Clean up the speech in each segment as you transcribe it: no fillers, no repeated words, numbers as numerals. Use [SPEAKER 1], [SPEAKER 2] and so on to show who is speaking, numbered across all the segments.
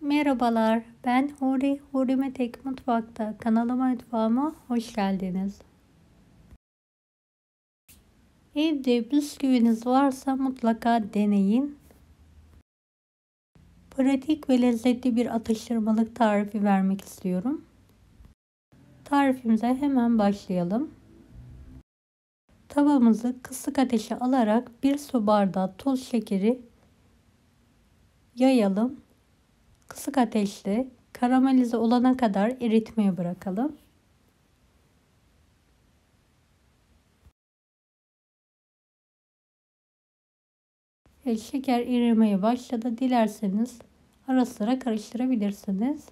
[SPEAKER 1] Merhabalar, ben Huri, Hurimet Tek Mutfak'ta kanalıma mutfağıma hoş geldiniz. Evde bisküviniz varsa mutlaka deneyin. Pratik ve lezzetli bir atıştırmalık tarifi vermek istiyorum. Tarifimize hemen başlayalım. Tavamızı kısık ateşe alarak 1 su bardağı toz şekeri yayalım. Kısık ateşte karamelize olana kadar eritmeye bırakalım. Şeker erimeye başladı. Dilerseniz ara sıra karıştırabilirsiniz.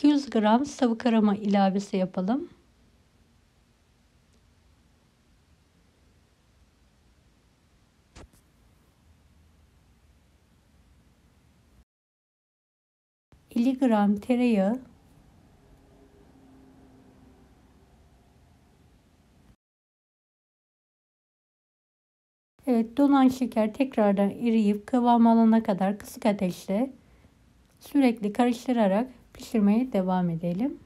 [SPEAKER 1] ...200 gram sıvı krema ilavesi yapalım. ...50 gram tereyağı. Evet, donan şeker tekrardan eriyip kıvam alana kadar kısık ateşte sürekli karıştırarak pişirmeye devam edelim.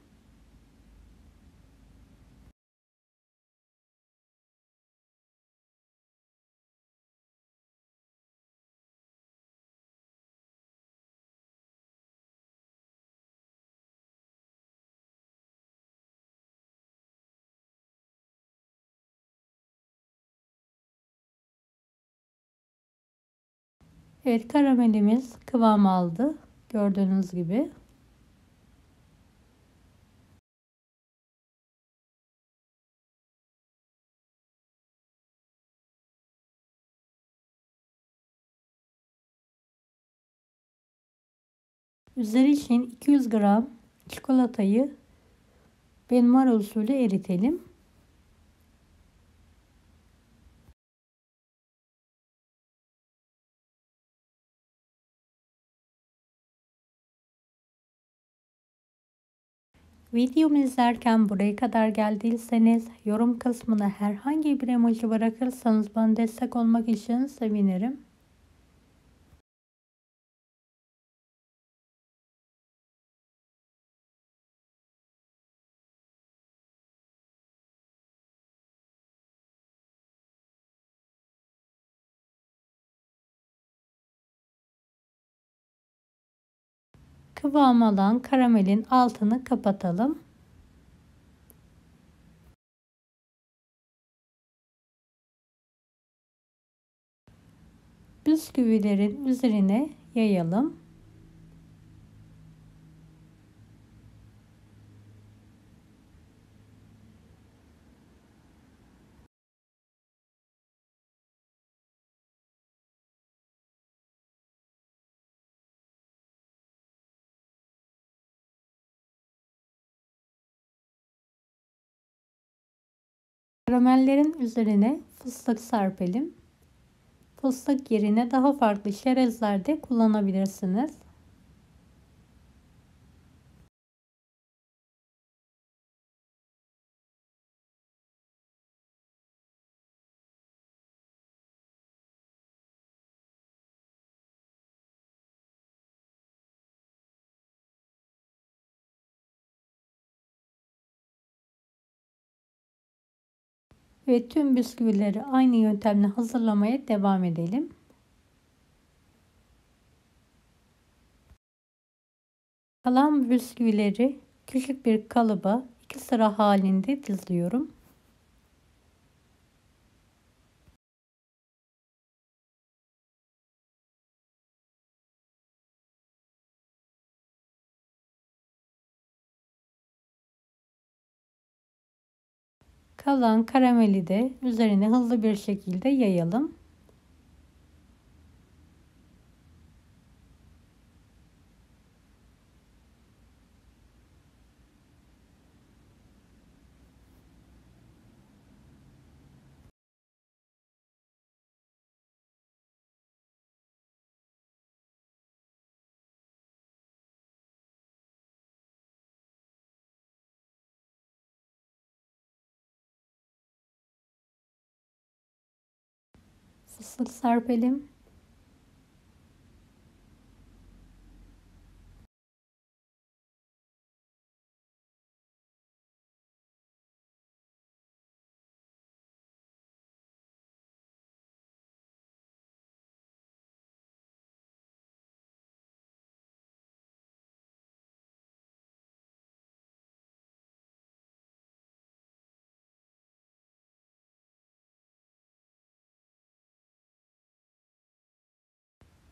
[SPEAKER 1] Evet, karamelimiz kıvam aldı. Gördüğünüz gibi. Üzeri için 200 gram çikolatayı benmari usulü eritelim. Videomu izlerken buraya kadar geldiyseniz yorum kısmına herhangi bir emoji bırakırsanız bana destek olmak için sevinirim. Kıvam alan karamelin altını kapatalım. Bisküvilerin üzerine yayalım. Karamellerin üzerine fıstık serpelim. Fıstık yerine daha farklı çerezler de kullanabilirsiniz. Ve tüm bisküvileri aynı yöntemle hazırlamaya devam edelim. Kalan bisküvileri küçük bir kalıba 2 sıra halinde diziyorum. Kalan karameli de üzerine hızlı bir şekilde yayalım. Fıstık serpelim.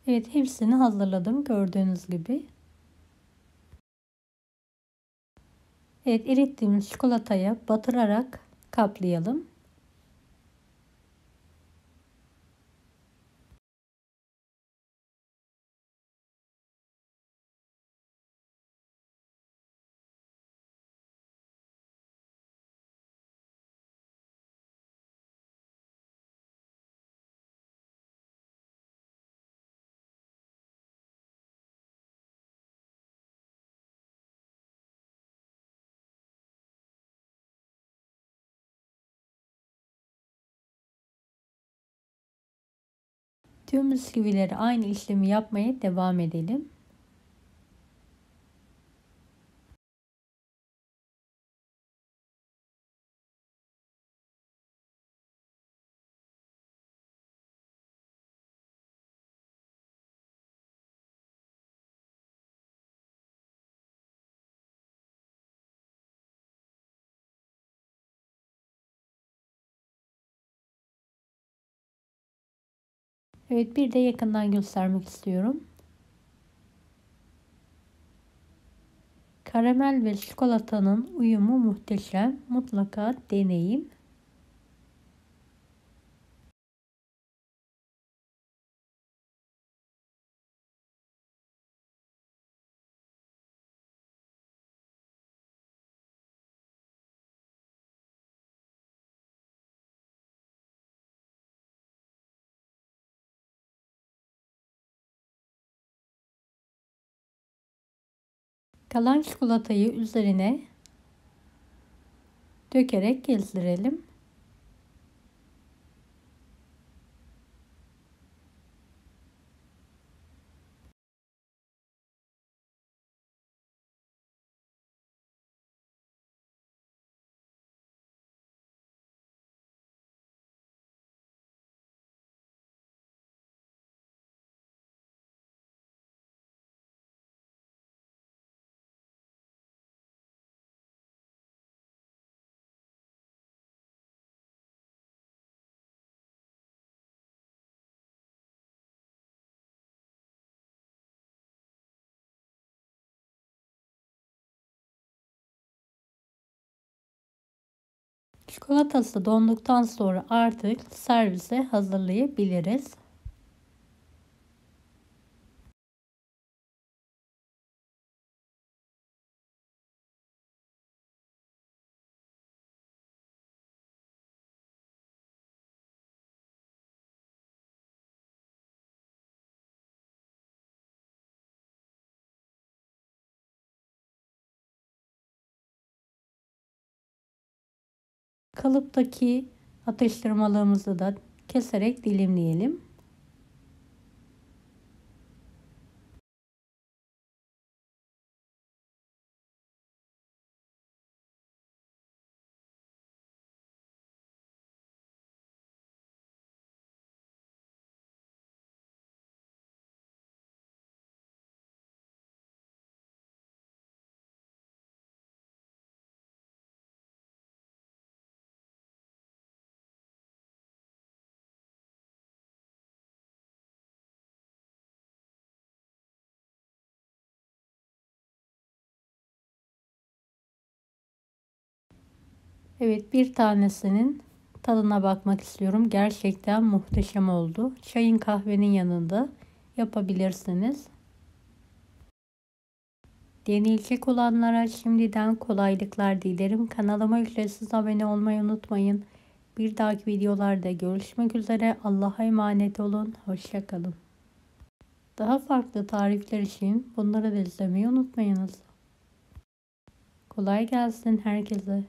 [SPEAKER 1] Evet, hepsini hazırladım gördüğünüz gibi. Evet, erittiğimiz çikolataya batırarak kaplayalım. Tüm bisküvileri aynı işlemi yapmaya devam edelim. Evet, bir de yakından göstermek istiyorum. Karamel ve çikolatanın uyumu muhteşem. Mutlaka deneyin. Kalan çikolatayı üzerine dökerek gezdirelim. Çikolatası donduktan sonra artık servise hazırlayabiliriz. Kalıptaki atıştırmalığımızı da keserek dilimleyelim. Evet, bir tanesinin tadına bakmak istiyorum. Gerçekten muhteşem oldu. Çayın kahvenin yanında yapabilirsiniz. Deneyecek olanlara şimdiden kolaylıklar dilerim. Kanalıma ücretsiz abone olmayı unutmayın. Bir dahaki videolarda görüşmek üzere. Allah'a emanet olun. Hoşça kalın. Daha farklı tarifler için bunları da izlemeyi unutmayınız. Kolay gelsin herkese.